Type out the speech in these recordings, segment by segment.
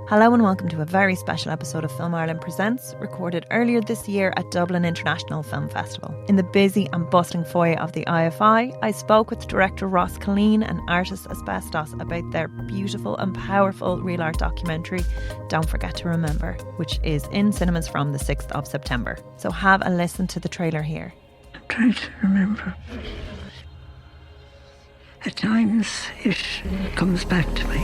Hello and welcome to a very special episode of Film Ireland Presents, recorded earlier this year at Dublin International Film Festival. In the busy and bustling foyer of the IFI, I spoke with director Ross Killeen and artist Asbestos about their beautiful and powerful real art documentary, Don't Forget to Remember, which is in cinemas from the 6th of September. So have a listen to the trailer here. I'm trying to remember. At times it comes back to me.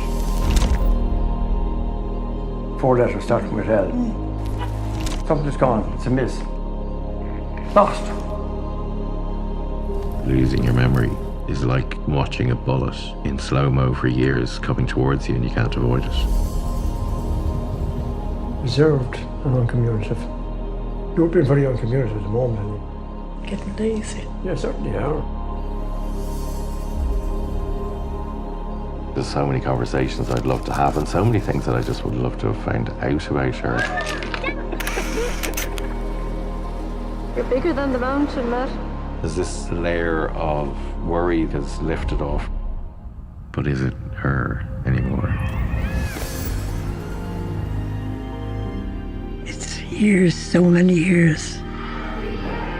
4 letters starting with L. Something's gone. It's a miss. Lost. Losing your memory is like watching a bullet in slow-mo for years coming towards you and you can't avoid it. Reserved and uncommunicative. You're being very uncommunicative at the moment, Annie. Getting lazy. Yeah, certainly are. There's so many conversations I'd love to have and so many things that I just would love to have found out about her. You're bigger than the mountain, Matt. There's this layer of worry that's lifted off. But is it her anymore? It's years, so many years.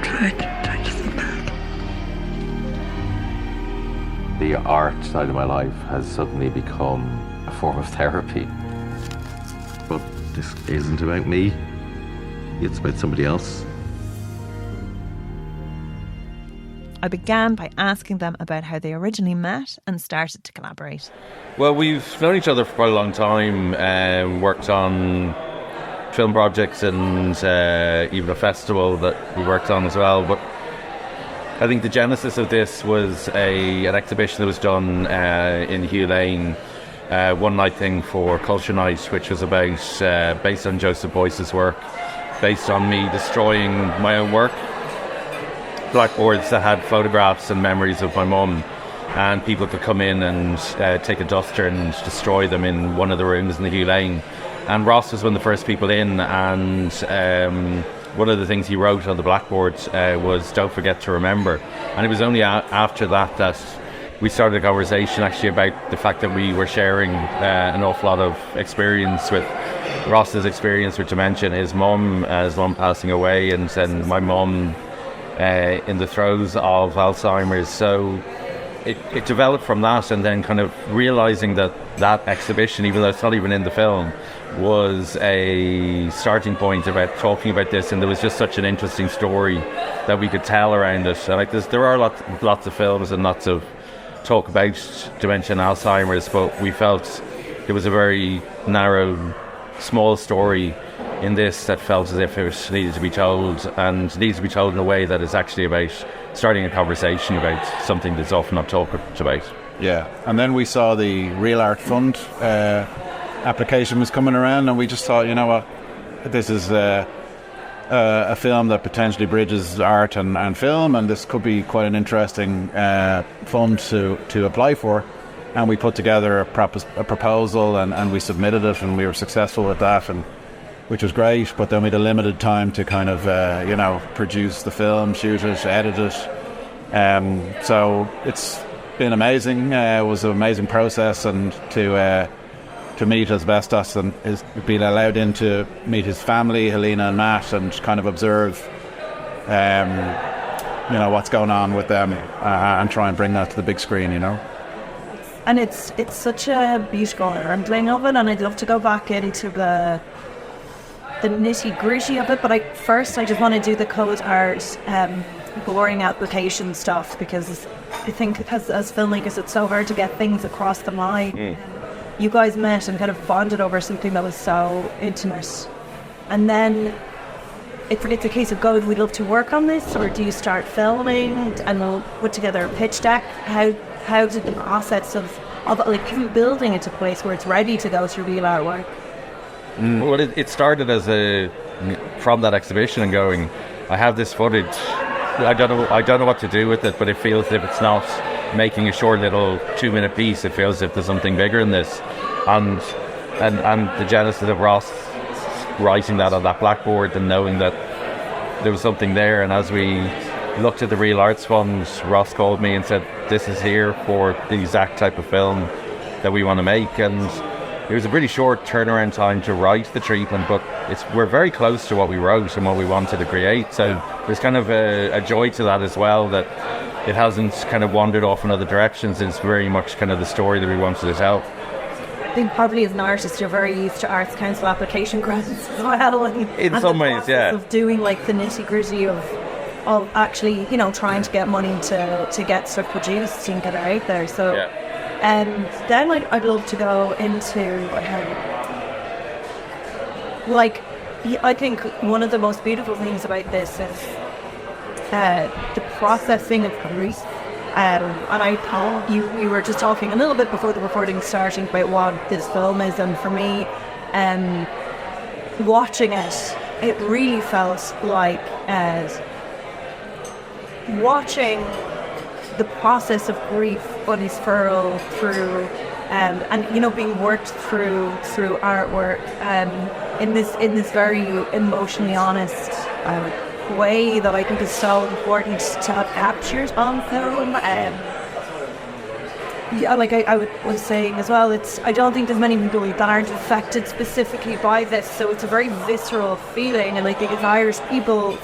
Try to think back. The art side of my life has suddenly become a form of therapy. But this isn't about me. It's about somebody else. I began by asking them about how they originally met and started to collaborate. Well, we've known each other for quite a long time, worked on film projects and even a festival that we worked on as well. But I think the genesis of this was an exhibition that was done in Killeen, one night thing for Culture Night, which was about based on Joseph Beuys's work, based on me destroying my own work. Blackboards that had photographs and memories of my mum, and people could come in and take a duster and destroy them in one of the rooms in the Killeen. And Ross was one of the first people in, and one of the things he wrote on the blackboard was "Don't forget to remember." And it was only after that we started a conversation actually about the fact that we were sharing an awful lot of experience with Ross's experience with dementia, his mum passing away, and then my mum in the throes of Alzheimer's. So it developed from that, and then kind of realising that exhibition, even though it's not even in the film, was a starting point about talking about this, and there was just such an interesting story that we could tell around it. And like there are lots of films and lots of talk about dementia and Alzheimer's, but we felt it was a very narrow, small story in this that felt as if it needed to be told, and needs to be told in a way that is actually about starting a conversation about something that's often not talked about. Yeah, and then we saw the Real Art Fund application was coming around, and we just thought, you know what, this is a film that potentially bridges art and film, and this could be quite an interesting fund to apply for. And we put together a proposal, and we submitted it, and we were successful with that, and which was great. But then we had a limited time to kind of produce the film, shoot it, edit it. So it's been amazing. It was an amazing process, and to meet Asbestos and is being allowed in to meet his family, Helena and Matt, and kind of observe what's going on with them, and try and bring that to the big screen, And it's such a beautiful handling of it, and I'd love to go back into the nitty gritty of it, but I just want to do the cold hard boring application stuff, because I think as filmmakers it's so hard to get things across the line. You guys met and kind of bonded over something that was so intimate, and then it's a case of going, we'd love to work on this, or do you start filming and we'll put together a pitch deck? How did the process of even building it to a place where it's ready to go through real artwork? Well, it started from that exhibition and going, I have this footage, I don't know what to do with it, but it feels as if it's not making a short little 2-minute piece. It feels as if there's something bigger in this, and the genesis of Ross writing that on that blackboard and knowing that there was something there. And as we looked at the Real Arts Fund, Ross called me and said, this is here for the exact type of film that we want to make. And it was a pretty short turnaround time to write the treatment, but we're very close to what we wrote and what we wanted to create. So there's kind of a joy to that as well, that it hasn't kind of wandered off in other directions. It's very much kind of the story that we wanted to tell. I think probably as an artist, you're very used to Arts Council application grants as well. In some ways, yeah. Of doing like the nitty gritty of actually, trying to get money to get stuff produced and get it out there. So, and then I'd love to go into I think one of the most beautiful things about this is the processing of grief. And I thought we were just talking a little bit before the recording starting about what this film is, and for me, watching it really felt like watching the process of grief unfurl through, and being worked through artwork, in this very emotionally honest way that I think is so important to have captured on film. I was saying as well, I don't think there's many people that aren't affected specifically by this, so it's a very visceral feeling, and I think as Irish people,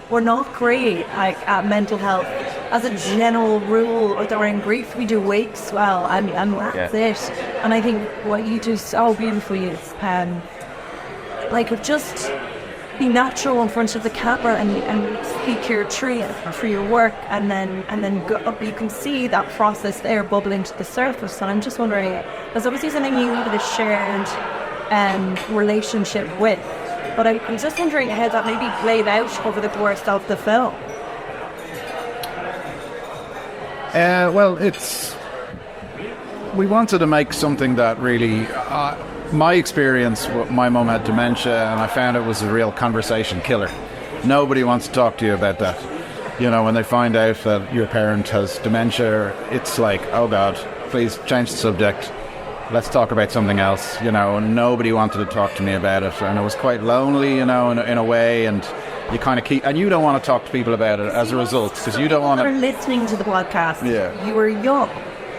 we're not great at mental health as a general rule. Or during grief, we do wakes well, and that's it. And I think what you do so beautifully is just be natural in front of the camera and speak your truth for your work, and then go up. You can see that process there bubbling to the surface. And I'm just wondering, there's obviously something you have a shared relationship with, but I'm just wondering how that maybe played out over the course of the film. We wanted to make something that really, my experience, my mum had dementia, and I found it was a real conversation killer. Nobody wants to talk to you about that. When they find out that your parent has dementia, it's like, oh God, please change the subject. Let's talk about something else, and nobody wanted to talk to me about it. And it was quite lonely, in a way, and you kind of and you don't want to talk to people about it as a result, because you don't want to... listening to the podcast, yeah. You were young.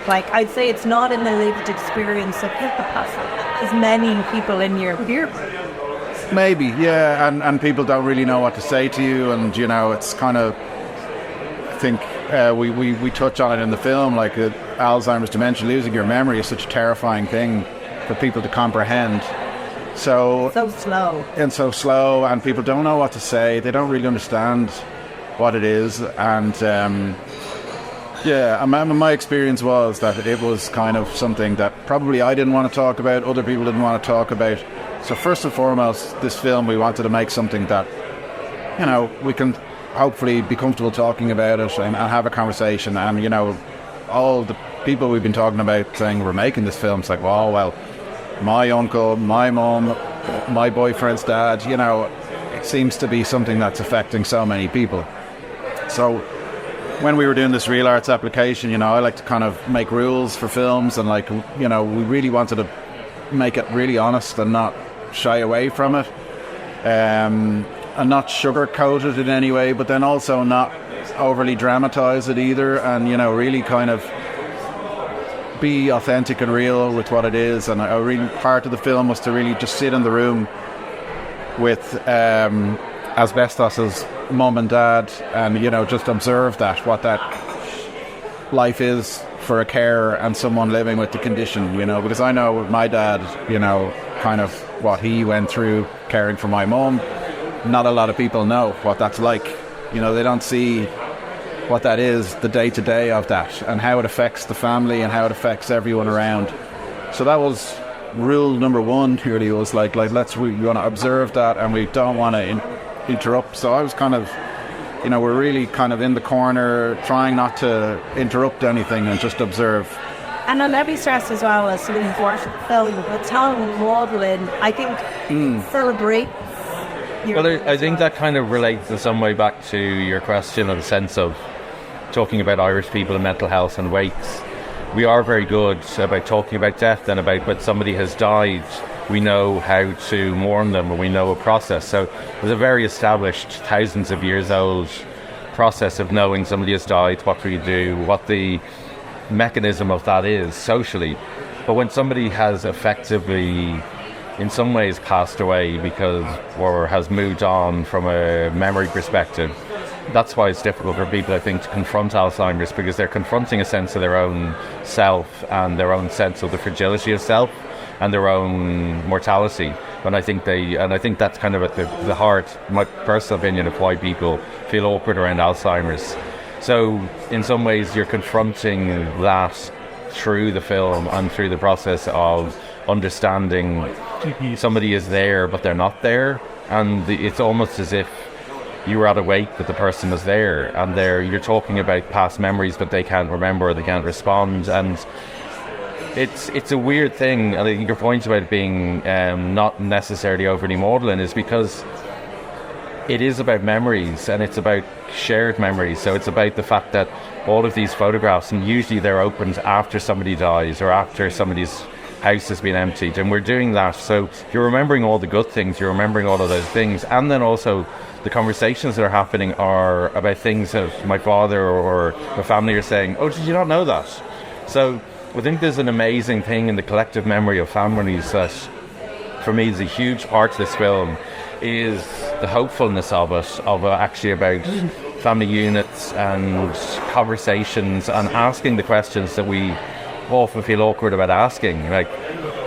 I'd say it's not in the lived experience of as many people in your peer group. Maybe, yeah, and people don't really know what to say to you, and it's kind of, I think we touch on it in the film, Alzheimer's, dementia, losing your memory is such a terrifying thing for people to comprehend. So slow. And so slow, and people don't know what to say, they don't really understand what it is, and my experience was that it was kind of something that probably I didn't want to talk about, other people didn't want to talk about. So first and foremost, this film, we wanted to make something that, we can hopefully be comfortable talking about it and have a conversation. And, all the people we've been talking about saying we're making this film, it's like, well, my uncle, my mum, my boyfriend's dad, it seems to be something that's affecting so many people. So when we were doing this Real Arts application, I like to kind of make rules for films, and we really wanted to make it really honest and not shy away from it, and not sugarcoat it in any way, but then also not overly dramatize it either, and really kind of be authentic and real with what it is. And a really part of the film was to really just sit in the room with Asbestos's mum and dad, and just observe what that life is for a carer and someone living with the condition, because I know with my dad, kind of what he went through caring for my mum. Not a lot of people know what that's like. They don't see what that is, the day-to-day of that, and how it affects the family and how it affects everyone around. So that was rule number one, really, was we want to observe that, and we don't want to interrupt. So I was kind of, we're really kind of in the corner, trying not to interrupt anything and just observe. And on every stress as well as something important film, but telling and modelling, I think celebrate. I think that kind of relates in some way back to your question, in the sense of talking about Irish people and mental health and wakes. We are very good about talking about death, and about when somebody has died, we know how to mourn them, and we know a process. So there's a very established, thousands of years old process of knowing somebody has died, what do you do, what the mechanism of that is socially. But when somebody has effectively, in some ways, passed away or has moved on from a memory perspective, that's why it's difficult for people, I think, to confront Alzheimer's, because they're confronting a sense of their own self and their own sense of the fragility of self and their own mortality. And I think that's kind of at the heart, my personal opinion, of why people feel awkward around Alzheimer's. So in some ways you're confronting that through the film and through the process of understanding somebody is there but they're not there, and it's almost as if you were at a wake but the person was there, and you're talking about past memories but they can't remember or they can't respond. And it's a weird thing. I think your point about it being not necessarily overly maudlin is because it is about memories, and it's about shared memories. So it's about the fact that all of these photographs, and usually they're opened after somebody dies or after somebody's house has been emptied, and we're doing that. So you're remembering all the good things, you're remembering all of those things, and then also the conversations that are happening are about things that my father or my family are saying, oh, did you not know that? So I think there's an amazing thing in the collective memory of families that, for me, is a huge part of this film, is the hopefulness of it, actually about family units and conversations and asking the questions that we often feel awkward about asking, like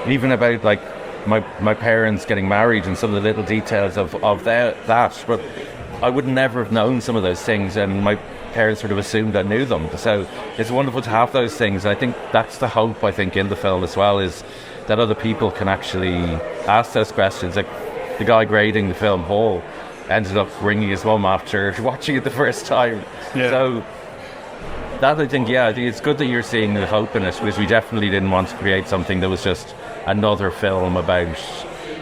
even about like my parents getting married and some of the little details of that. But I would never have known some of those things, and my parents sort of assumed I knew them. So it's wonderful to have those things, and I think that's the hope, I think, in the film as well, is that other people can actually ask those questions. Like the guy grading the film, Hall, ended up ringing his mum after watching it the first time. Yeah. So that, I think it's good that you're seeing the hope in it, because we definitely didn't want to create something that was just another film about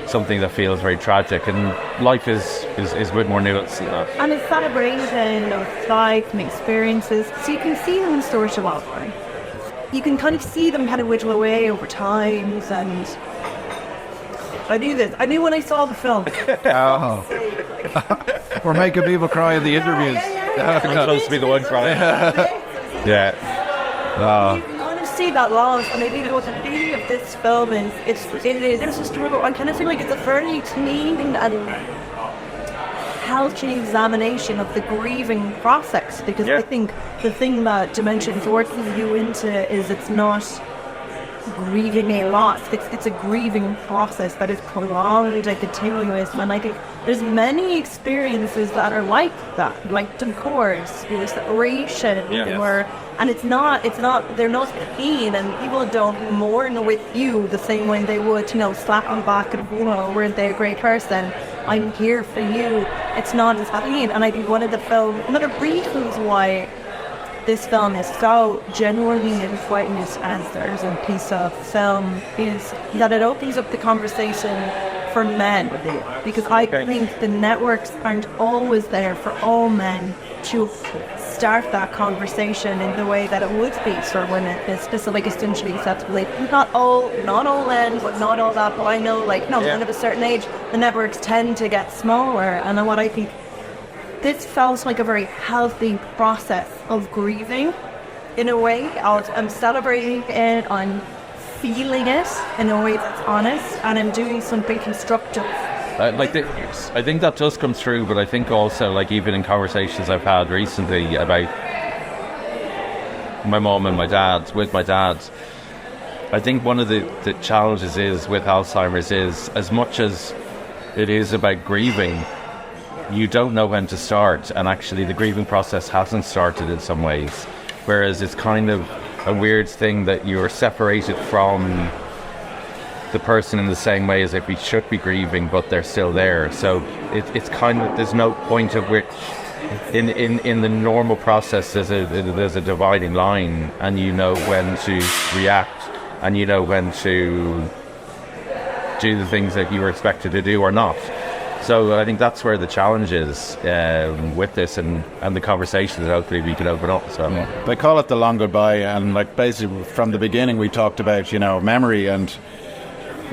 something that feels very tragic, and life is a bit more nuanced than that. And it's celebration of life and experiences, so you can see them in Stories of Alzheimer. You can kind of see them kind of whittle away over time, and I knew this. I knew when I saw the film. Oh. We're making people cry in the interviews. I'm supposed to be the one crying. Yeah. You can kind of see that loss, and I think what the beauty of this film is, there's a struggle. I kind of feel like it's a very clean and healthy examination of the grieving process, because I think the thing that Dementia forces you into is it's not grieving a loss, it's a grieving process that is prolonged and continuous, and I think there's many experiences that are like that, like divorce, separation, and it's not they're not pain, and people don't mourn with you the same way they would, slap on the back and weren't they a great person, I'm here for you. It's not as pain. And I think one of the reasons why this film is so genuinely important as there's a piece of film is that it opens up the conversation for men, because I think the networks aren't always there for all men to start that conversation in the way that it would be for women. It's just like essentially acceptable. Like, not all men, but not all that. But I know, men of a certain age, the networks tend to get smaller, and what I think this felt like a very healthy process of grieving, in a way. I'm celebrating it, I'm feeling it in a way that's honest, and I'm doing something constructive. I think that does come through, but I think also, even in conversations I've had recently about my mum and my dad, I think one of the challenges is with Alzheimer's is, as much as it is about grieving, you don't know when to start, and actually the grieving process hasn't started in some ways, whereas it's kind of a weird thing that you're separated from the person in the same way as if we should be grieving, but they're still there. So it's kind of, there's no point at which in the normal process there's a dividing line, and you know when to react, and you know when to do the things that you were expected to do or not. So I think that's where the challenge is with this, and the conversation that hopefully we can open up. So they call it the long goodbye, and basically from the beginning we talked about memory, and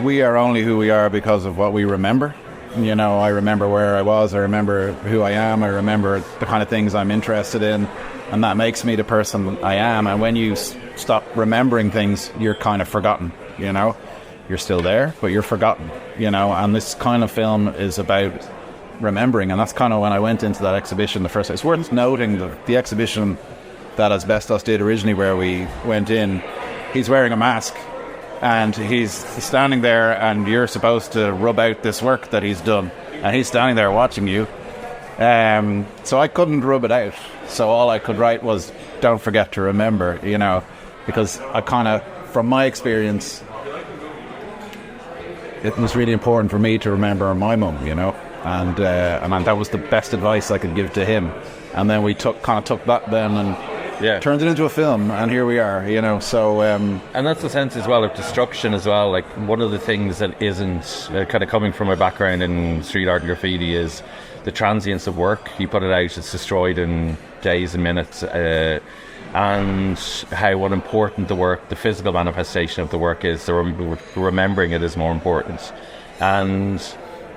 we are only who we are because of what we remember. I remember where I was, I remember who I am, I remember the kind of things I'm interested in, and that makes me the person I am. And when you stop remembering things, you're kind of forgotten. you know. You're still there, but you're forgotten, you know. And this kind of film is about remembering, and that's kind of when I went into that exhibition the first time. It's worth noting that the exhibition that Asbestos did originally, where we went in, he's wearing a mask and he's standing there, and you're supposed to rub out this work that he's done, and he's standing there watching you. So I couldn't rub it out, so all I could write was don't forget to remember, you know, because I kind of, from my experience, it was really important for me to remember my mum, you know, and that was the best advice I could give to him. And then we took that then and turned it into a film, and here we are, you know. So and that's the sense as well of destruction as well. Like, one of the things that isn't kind of coming from my background in street art and graffiti is the transience of work. You put it out, it's destroyed in days and minutes, and how unimportant the work, the physical manifestation of the work is. The remembering it is more important. And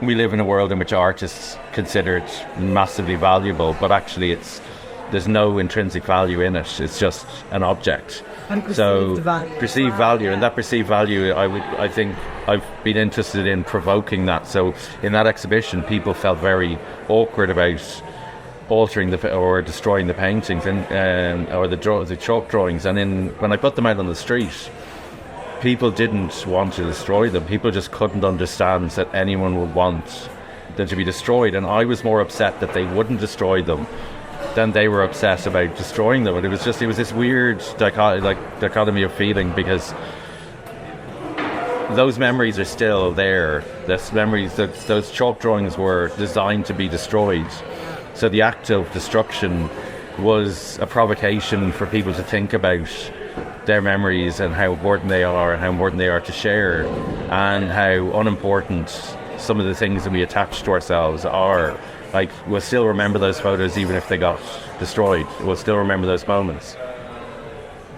we live in a world in which art is considered massively valuable, but actually there's no intrinsic value in it. It's just an object. And perceived value. And that perceived value, I think I've been interested in provoking that. So in that exhibition, people felt very awkward about altering or destroying the paintings or the chalk drawings. And when I put them out on the street, people didn't want to destroy them. People just couldn't understand that anyone would want them to be destroyed. And I was more upset that they wouldn't destroy them than they were upset about destroying them. And it was this weird dichotomy of feeling, because those memories are still there. Those chalk drawings were designed to be destroyed. So the act of destruction was a provocation for people to think about their memories and how important they are, and how important they are to share, and how unimportant some of the things that we attach to ourselves are. Like, we'll still remember those photos even if they got destroyed. We'll still remember those moments.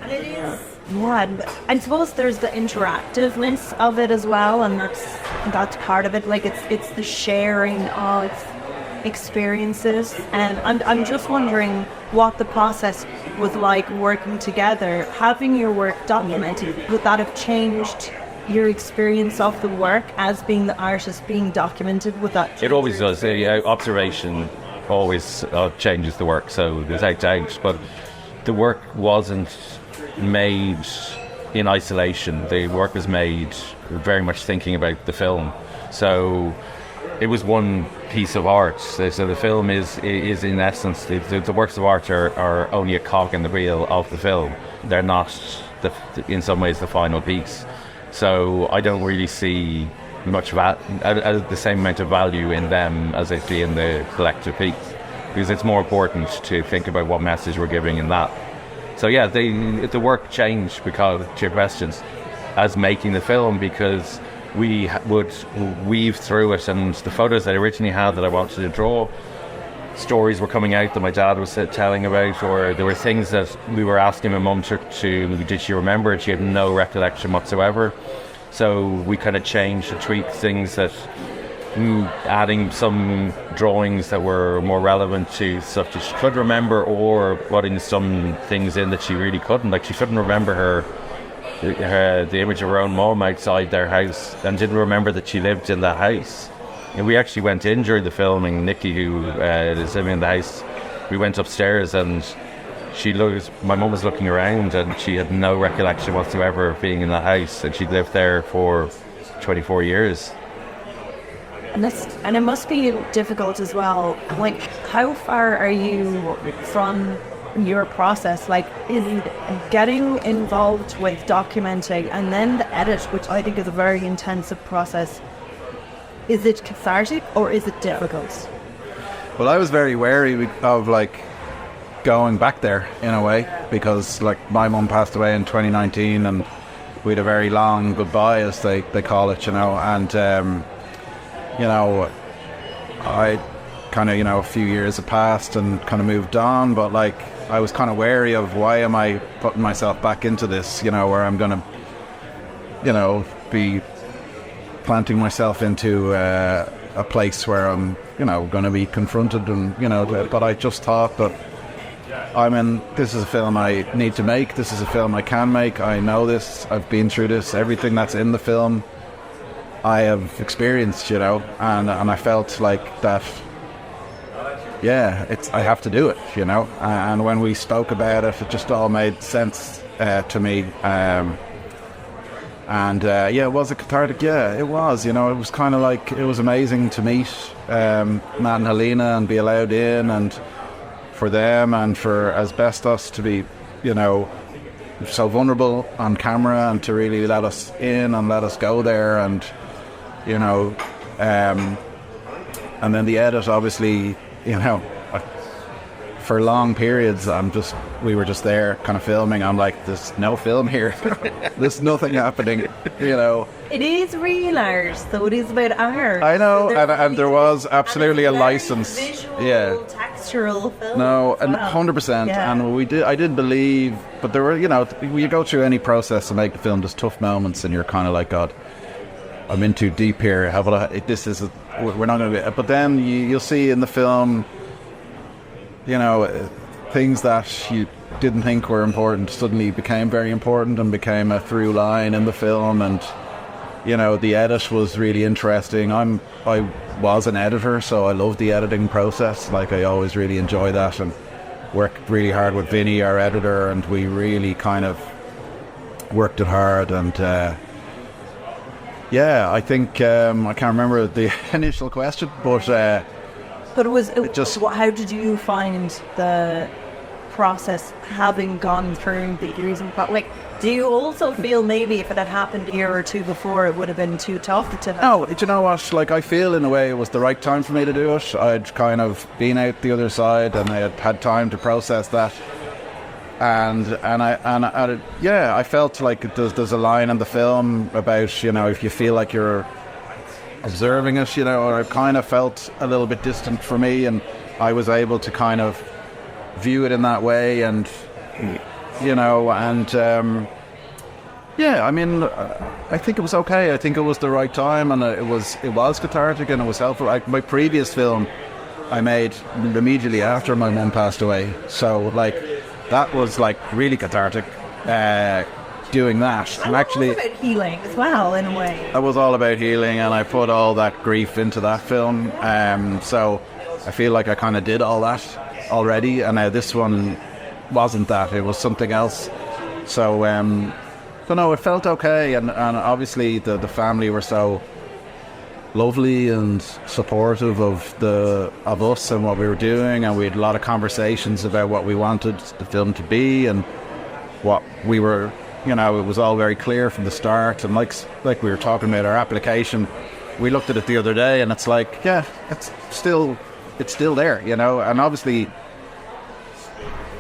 And it is, yeah, I suppose there's the interactiveness of it as well, and that's part of it. Like, it's the sharing of experiences, and I'm just wondering what the process was like working together, having your work documented. Would that have changed your experience of the work as being the artist, being documented? With that, it always does. Observation always changes the work, so there's no doubt. But the work wasn't made in isolation. The work was made very much thinking about the film. So it was one piece of art. So the film is in essence, the works of art are only a cog in the wheel of the film. They're not, in some ways, the final piece. So I don't really see much the same amount of value in them as I see in the collective piece, because it's more important to think about what message we're giving in that. So yeah, the work changed, because, to your questions, as making the film, because we would weave through it, and the photos that I originally had that I wanted to draw, stories were coming out that my dad was telling about, or there were things that we were asking my mum to did she remember it? She had no recollection whatsoever. So we kind of changed and tweaked things, that adding some drawings that were more relevant to stuff that she could remember, or putting some things in that she really couldn't. Like, she couldn't remember the image of her own mum outside their house, and didn't remember that she lived in that house. And we actually went in during the filming. Nikki, who is living in the house, we went upstairs, and my mum was looking around, and she had no recollection whatsoever of being in that house, and she'd lived there for 24 years. And it must be difficult as well. Like, how far are you from your process? Like, in getting involved with documenting and then the edit, which I think is a very intensive process, is it cathartic or is it difficult? Well, I was very wary of, like, going back there in a way, because, like, my mum passed away in 2019, and we had a very long goodbye, as they call it, you know. And you know, I kind of, you know, a few years had passed and kind of moved on, but, like, I was kind of wary of, why am I putting myself back into this, you know, where I'm going to, you know, be planting myself into a place where I'm, you know, going to be confronted, and, you know, but I just thought that this is a film I need to make. This is a film I can make. I know this. I've been through this. Everything that's in the film, I have experienced, and I felt like that. Yeah, I have to do it, And when we spoke about it, it just all made sense to me. It was a cathartic. Yeah, it was. It was kind of like, it was amazing to meet Matt and Helena and be allowed in, and for them and for Asbestos to be, so vulnerable on camera and to really let us in and let us go there, and and then the edit, obviously, for long periods, we were just there kind of filming. I'm like, there's no film here. There's nothing happening, It is real art, so it is about art. I know, So and there was absolutely a license. Visual, Yeah. textural film. No, as and well. 100%. Yeah. And I did believe, but there were, you go through any process to make the film, there's tough moments, and you're kind of like, God, I'm in too deep here. We're not going to be. But then you'll see in the film, things that you didn't think were important suddenly became very important and became a through line in the film. And the edit was really interesting. I was an editor, so I loved the editing process. Like, I always really enjoy that, and worked really hard with Vinny, our editor, and we really kind of worked it hard. And I think I can't remember the initial question, but But just- how did you find the process, having gone through the years and do you also feel maybe if it had happened a year or two before, it would have been too tough to? No, do you know what? Like, I feel in a way it was the right time for me to do it. I'd kind of been out the other side, and I had time to process that. I felt like there's a line in the film about, if you feel like you're observing it, or it kind of felt a little bit distant for me, and I was able to kind of view it in that way, and I think it was okay. I think it was the right time, and it was cathartic, and it was helpful. Like, my previous film I made immediately after my mum passed away, so that was really cathartic, doing that. And actually, about healing as well, in a way. It was all about healing, and I put all that grief into that film. So I feel like I kind of did all that already, and now this one wasn't that. It was something else. So, it felt okay, and obviously the family were so lovely and supportive of us and what we were doing, and we had a lot of conversations about what we wanted the film to be and what we were. It was all very clear from the start, and like we were talking about our application, we looked at it the other day, and it's like, yeah, it's still there, and obviously.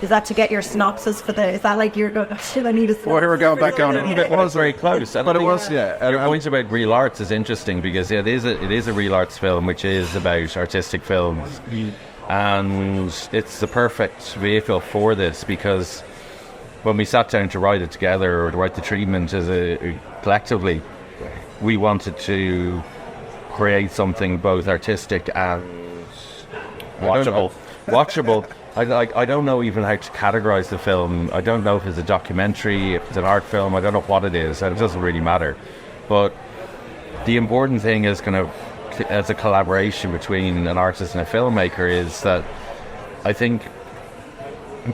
Is that to get your synopsis for is that like you're going, shit, I need a synopsis? Well, here we're going back on it. It was very close. But it was, yeah. Your point about real arts is interesting, because it is a real arts film, which is about artistic films. And it's the perfect vehicle for this, because when we sat down to write it together, or to write the treatment collectively, we wanted to create something both artistic and watchable. I don't know even how to categorize the film. I don't know if it's a documentary, if it's an art film. I don't know what it is, and it doesn't really matter. But the important thing is kind of, as a collaboration between an artist and a filmmaker, is that I think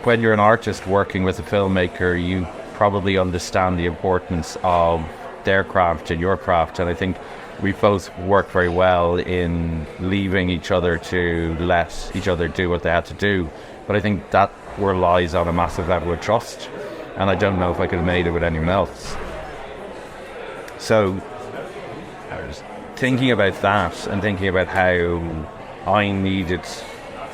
when you're an artist working with a filmmaker, you probably understand the importance of their craft and your craft, and I think we both worked very well in leaving each other to let each other do what they had to do. But I think that relies on a massive level of trust, and I don't know if I could have made it with anyone else. So I was thinking about that, and thinking about how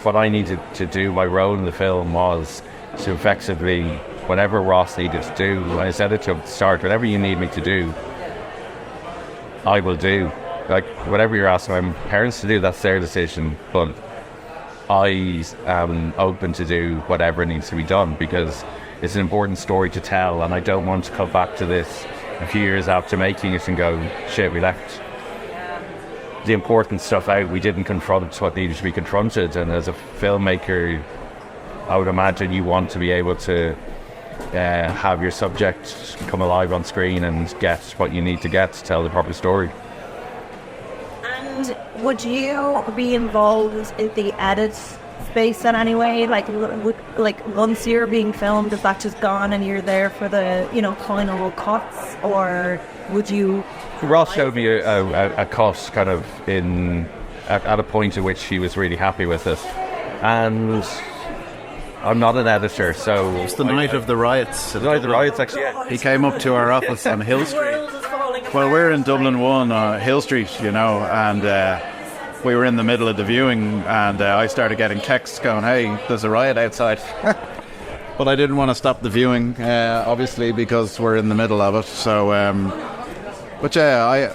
what I needed to do, my role in the film was to effectively, whatever Ross needed to do, I said it to him at the start, whatever you need me to do, I will do. Like, whatever you're asking my parents to do, that's their decision, but I am open to do whatever needs to be done, because it's an important story to tell, and I don't want to come back to this a few years after making it and go, shit, we left the important stuff out. We didn't confront what needed to be confronted, and as a filmmaker, I would imagine you want to be able to have your subject come alive on screen and get what you need to get to tell the proper story. And would you be involved in the edit space in any way? Like once you're being filmed, is that just gone and you're there for the final cuts, or would you? Ross showed me a cut kind of at a point at which he was really happy with it, and I'm not an editor, so It's the night of the riots. The night of the riots, actually. Yeah. He came up to our office on Hill Street. Well, we're in Dublin 1, Hill Street, and we were in the middle of the viewing, and I started getting texts going, "Hey, there's a riot outside." But I didn't want to stop the viewing, obviously, because we're in the middle of it. So, but yeah,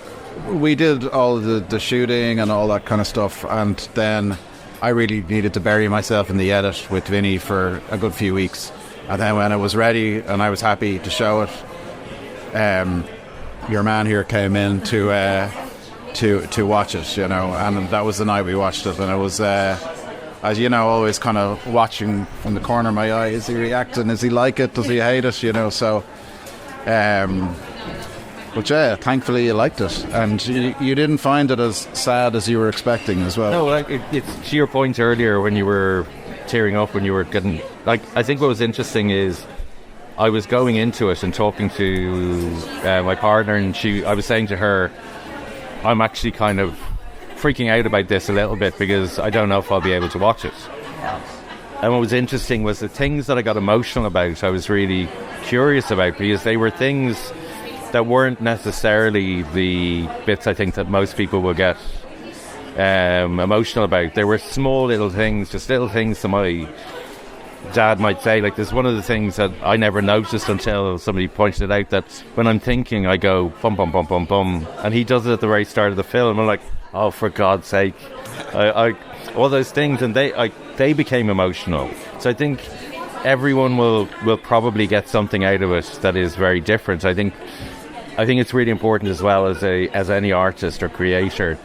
we did all the shooting and all that kind of stuff, and then I really needed to bury myself in the edit with Vinny for a good few weeks. And then when I was ready and I was happy to show it, your man here came in to watch it, and that was the night we watched it. And it was, as always kind of watching from the corner of my eye, is he reacting? Is he like it? Does he hate it? So, but yeah, thankfully you liked it, and you didn't find it as sad as you were expecting as well. No, it's to your point earlier when you were tearing up, when you were getting, I think what was interesting is I was going into it and talking to my partner, and I was saying to her, I'm actually kind of freaking out about this a little bit because I don't know if I'll be able to watch it. And what was interesting was the things that I got emotional about, I was really curious about, because they were things that weren't necessarily the bits I think that most people will get emotional about. There were small little things, just little things that my dad might say. Like, there's one of the things that I never noticed until somebody pointed it out, that when I'm thinking I go bum bum bum bum bum, and he does it at the very start of the film. I'm like, oh, for God's sake. I all those things, and they became emotional. So I think everyone will probably get something out of it that is very different. I think it's really important as well, as any artist or creator,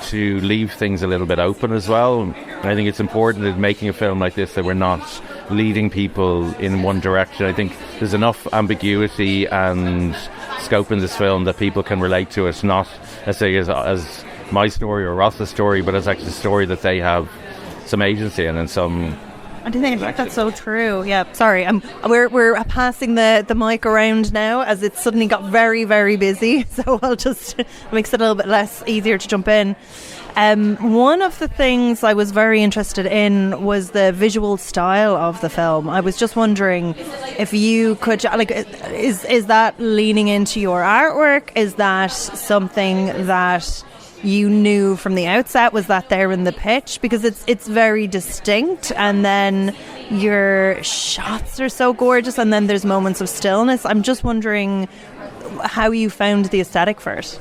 to leave things a little bit open as well. And I think it's important in making a film like this that we're not leading people in one direction. I think there's enough ambiguity and scope in this film that people can relate to it, not as my story or Ross's story, but as actually a story that they have some agency in and some. I think that's so true. Yeah, sorry. We're passing the mic around now as it suddenly got very, very busy. So I'll just makes it a little bit less easier to jump in. One of the things I was very interested in was the visual style of the film. I was just wondering if you could, is that leaning into your artwork? Is that something that you knew from the outset? Was that there in the pitch? Because it's very distinct, and then your shots are so gorgeous, and then there's moments of stillness. I'm just wondering how you found the aesthetic for it.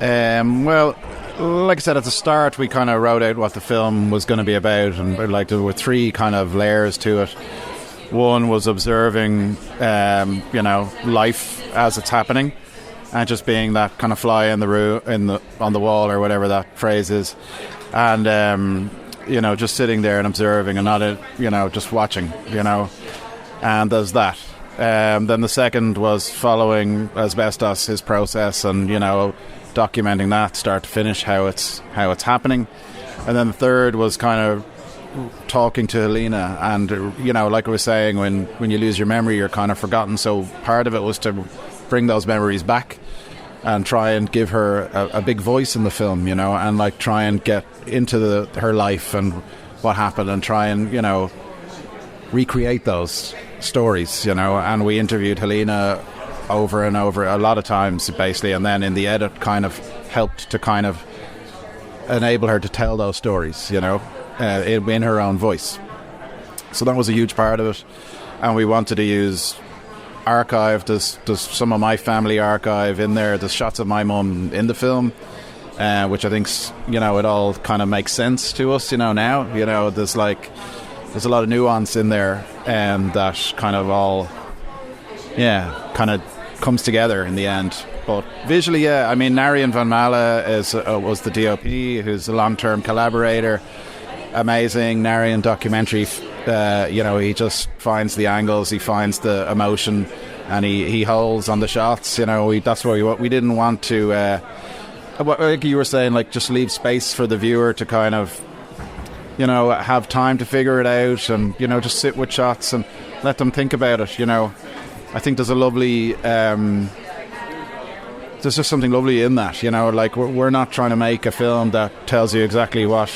Well, like I said at the start, we kind of wrote out what the film was going to be about, and there were three kind of layers to it. One was observing life as it's happening, and just being that kind of fly in the on the wall, or whatever that phrase is, and just sitting there and observing and not just watching, and there's that. Then the second was following Asbestos, his process, and documenting that start to finish, how it's happening. And then the third was kind of talking to Helena, and like I was saying, when you lose your memory, you're kind of forgotten. So part of it was to bring those memories back and try and give her a big voice in the film, and try and get into her life and what happened, and try and recreate those stories, and we interviewed Helena over and over a lot of times, basically, and then in the edit kind of helped to kind of enable her to tell those stories, in her own voice. So that was a huge part of it, and we wanted to use archive. There's some of my family archive in there. There's shots of my mum in the film, which I think it all kind of makes sense to us now. There's a lot of nuance in there, and that kind of all kind of comes together in the end. But visually, Narian Van Mala was the DOP, who's a long-term collaborator. amazing Narian documentary. He just finds the angles, he finds the emotion, and he holds on the shots. That's what we didn't want to. Like you were saying, like just leave space for the viewer to kind of, have time to figure it out, and just sit with shots and let them think about it. I think there's a lovely. There's just something lovely in that. Like we're not trying to make a film that tells you exactly what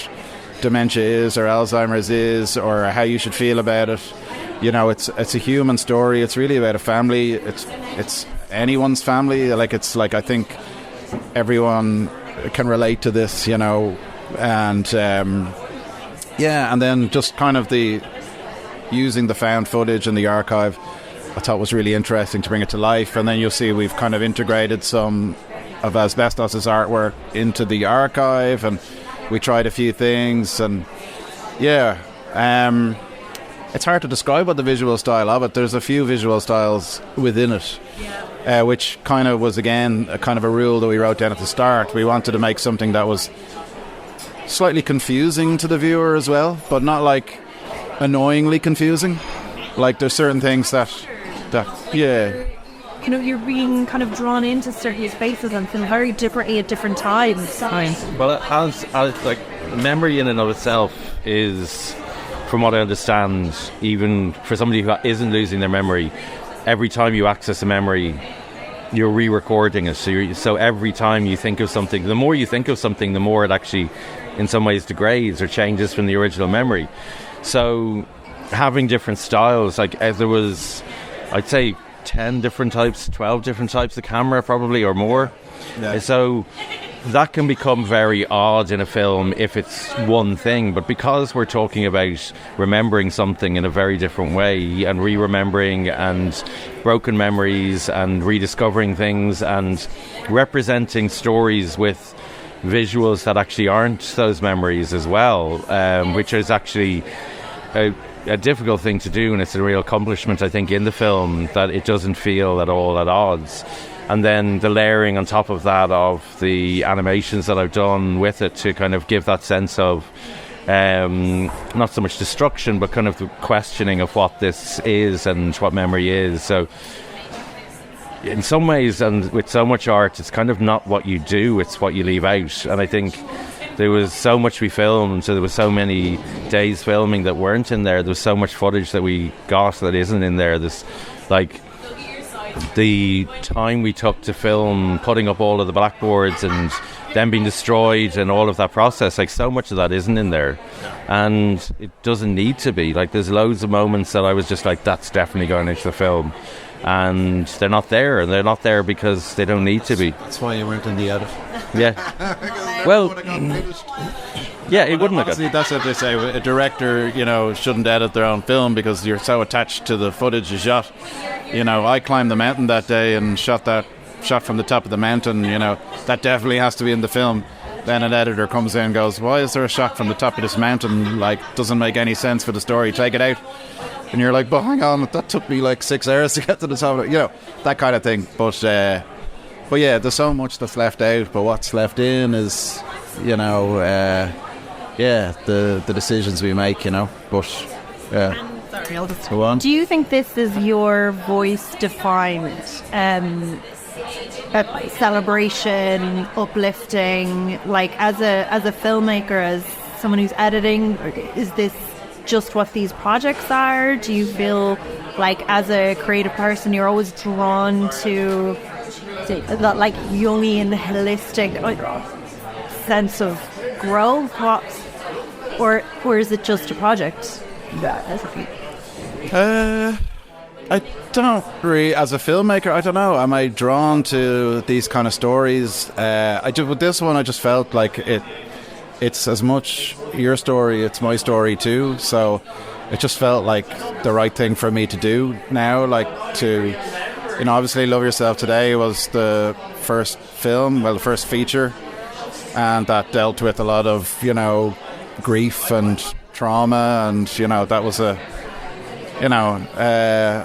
dementia is or Alzheimer's is or how you should feel about it. It's a human story. It's really about a family. It's anyone's family. Like I think everyone can relate to this, and and then just kind of using the found footage in the archive, I thought was really interesting to bring it to life. And then you'll see we've kind of integrated some of Asbestos' artwork into the archive, and we tried a few things, and it's hard to describe what the visual style of it. There's a few visual styles within it, which kind of was, again, a kind of a rule that we wrote down at the start. We wanted to make something that was slightly confusing to the viewer as well, but not like annoyingly confusing. Like there's certain things that you're being kind of drawn into certain spaces and feel very differently at different times. Well, it has like memory in and of itself is, from what I understand, even for somebody who isn't losing their memory, every time you access a memory, you're re-recording it. So every time you think of something, the more you think of something, the more it actually, in some ways, degrades or changes from the original memory. So having different styles, like there was, I'd say, 10 different types, 12 different types of camera probably, or more. Yeah. So that can become very odd in a film if it's one thing, but because we're talking about remembering something in a very different way and re-remembering and broken memories and rediscovering things and representing stories with visuals that actually aren't those memories as well, which is actually a difficult thing to do, and it's a real accomplishment, I think, in the film, that it doesn't feel at all at odds. And then the layering on top of that of the animations that I've done with it to kind of give that sense of not so much destruction, but kind of the questioning of what this is and what memory is. So in some ways, and with so much art, it's kind of not what you do, it's what you leave out. And I think there was so much we filmed, so there was so many days filming that weren't in there. There was so much footage that we got that isn't in there. There's like the time we took to film putting up all of the blackboards and them being destroyed and all of that process, like so much of that isn't in there, and it doesn't need to be. Like there's loads of moments that I was just like, that's definitely going into the film, and they're not there, and they're not there because they don't need to be. That's why you weren't in the edit. Yeah. Well, yeah, it wouldn't have got. That's what they say. A director, shouldn't edit their own film because you're so attached to the footage you shot. I climbed the mountain that day and shot from the top of the mountain. That definitely has to be in the film. Then an editor comes in and goes, "Why is there a shot from the top of this mountain? Like, doesn't make any sense for the story. Take it out." And you're like, "But hang on, that took me like 6 hours to get to the top of it." That kind of thing. But yeah, there's so much that's left out. But what's left in is, the decisions we make. But Sorry, I'll just go on. Do you think this is your voice defined? Celebration, uplifting, like as a filmmaker, as someone who's editing, is this just what these projects are? Do you feel like as a creative person you're always drawn to that like Jungian holistic sense of growth, or is it just a project? I don't really, as a filmmaker, I don't know. Am I drawn to these kind of stories? With this one, I just felt like it's as much your story, it's my story too. So it just felt like the right thing for me to do now. Like to, obviously Love Yourself Today was the first film, the first feature, and that dealt with a lot of, grief and trauma, and, that was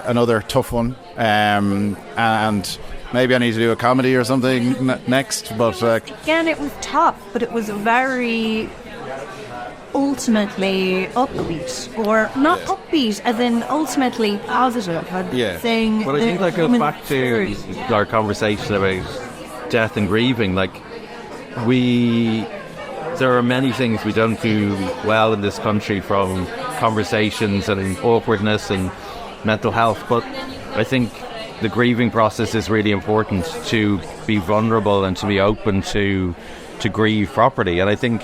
another tough one, and maybe I need to do a comedy or something next, but again, it was tough, but it was very ultimately upbeat, or not upbeat, as in ultimately positive. Yeah. Saying But I think that goes back to our conversation about death and grieving. Like, there are many things we don't do well in this country, from conversations and awkwardness and mental health, but I think the grieving process is really important, to be vulnerable and to be open to grieve properly. And I think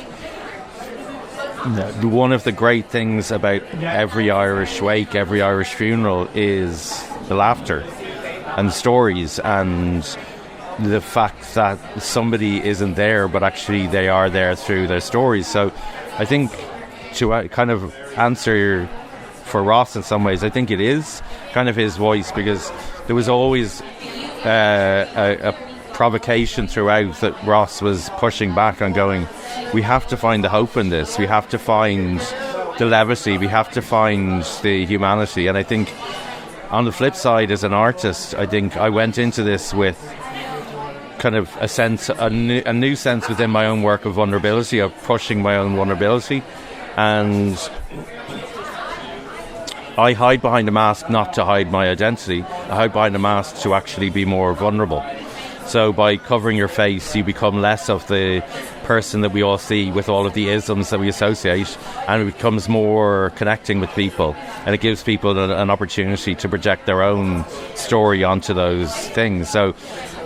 one of the great things about every Irish wake, every Irish funeral, is the laughter and the stories, and the fact that somebody isn't there, but actually they are there through their stories. So I think, to kind of answer for Ross in some ways, I think it is kind of his voice, because there was always a provocation throughout that Ross was pushing back on, going, we have to find the hope in this, we have to find the levity, we have to find the humanity. And I think on the flip side, as an artist, I think I went into this with kind of a new sense within my own work of vulnerability, of pushing my own vulnerability. And I hide behind a mask not to hide my identity. I hide behind a mask to actually be more vulnerable. So by covering your face, you become less of the person that we all see with all of the isms that we associate, and it becomes more connecting with people, and it gives people an opportunity to project their own story onto those things. So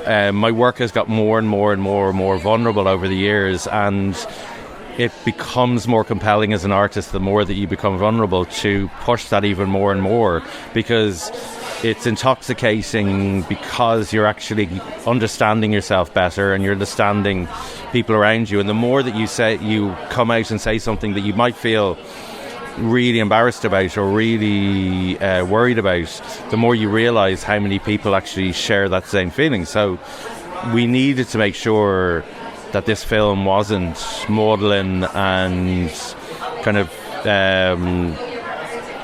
my work has got more and more and more and more vulnerable over the years, and it becomes more compelling as an artist the more that you become vulnerable, to push that even more and more, because it's intoxicating, because you're actually understanding yourself better and you're understanding people around you. And the more that you come out and say something that you might feel really embarrassed about or really worried about, the more you realise how many people actually share that same feeling. So we needed to make sure that this film wasn't maudlin and kind of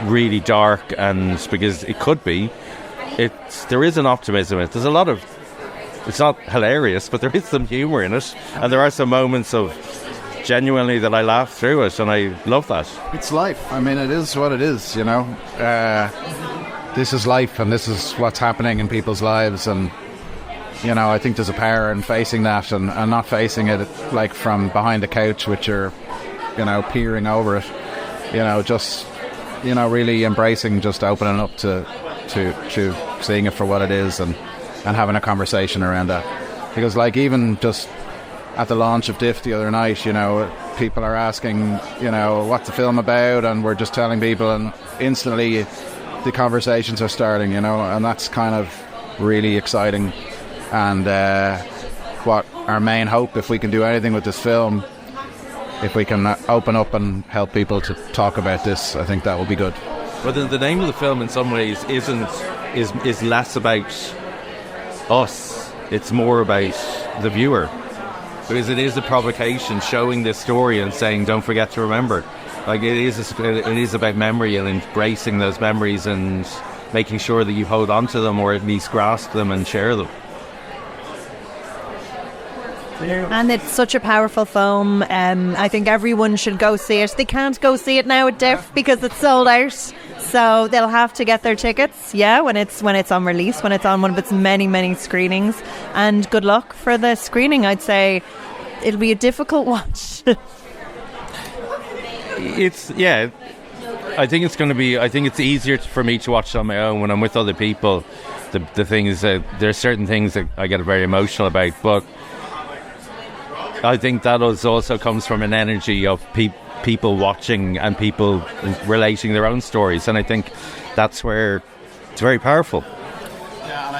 really dark, and because it could be, there is an optimism in it. There's a lot of, it's not hilarious, but there is some humour in it, and there are some moments of genuinely that I laugh through it, and I love that. It's life. I mean, it is what it is, you know. This is life, and this is what's happening in people's lives, and you know, I think there's a power in facing that and not facing it like from behind the couch with your, you know, peering over it. You know, just, you know, really embracing, just opening up to seeing it for what it is, and having a conversation around that. Because like, even just at the launch of Diff the other night, you know, people are asking, you know, what's the film about, and we're just telling people, and instantly the conversations are starting, you know, and that's kind of really exciting. And what our main hope, if we can do anything with this film, if we can open up and help people to talk about this, I think that will be good. But the name of the film in some ways is less about us, it's more about the viewer, because it is a provocation showing this story and saying, don't forget to remember. Like, it is about memory and embracing those memories and making sure that you hold on to them, or at least grasp them and share them. And it's such a powerful film. I think everyone should go see it. They can't go see it now at Diff because it's sold out, so they'll have to get their tickets. Yeah, when it's on release, when it's on one of its many screenings. And good luck for the screening. I'd say it'll be a difficult watch. I think it's going to be. I think it's easier for me to watch on my own when I'm with other people. The thing is that there's certain things that I get very emotional about, but I think that also comes from an energy of people watching and people relating their own stories, and I think that's where it's very powerful. Yeah, and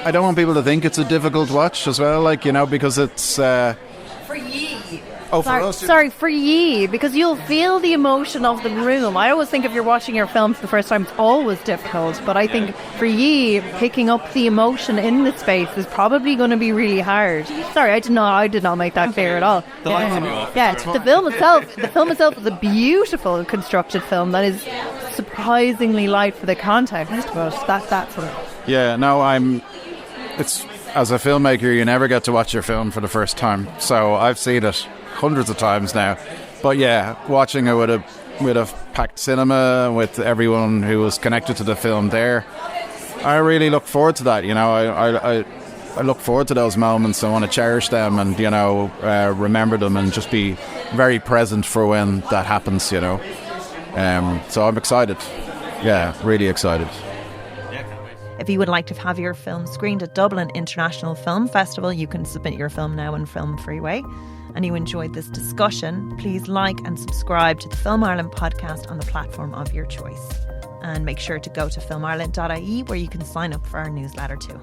I don't want people to think it's a difficult watch as well, like, you know, because it's For ye. Oh, for us. Sorry, for ye, because you'll feel the emotion of the room. I always think if you're watching your film for the first time, it's always difficult. But I think for ye, picking up the emotion in the space is probably going to be really hard. Sorry, I did not make that clear at all. The film itself is a beautiful constructed film that is surprisingly light for the context. But that's it. Yeah, no, it's, as a filmmaker, you never get to watch your film for the first time. So I've seen it hundreds of times now, But yeah, watching it with a packed cinema, with everyone who was connected to the film there, I really look forward to that. You know, I look forward to those moments. I want to cherish them and, you know, remember them and just be very present for when that happens, you know. So I'm excited. Yeah, really excited. If you would like to have your film screened at Dublin International Film Festival, you can submit your film now on Film Freeway. And you enjoyed this discussion, please like and subscribe to the Film Ireland podcast on the platform of your choice. And make sure to go to filmireland.ie where you can sign up for our newsletter too.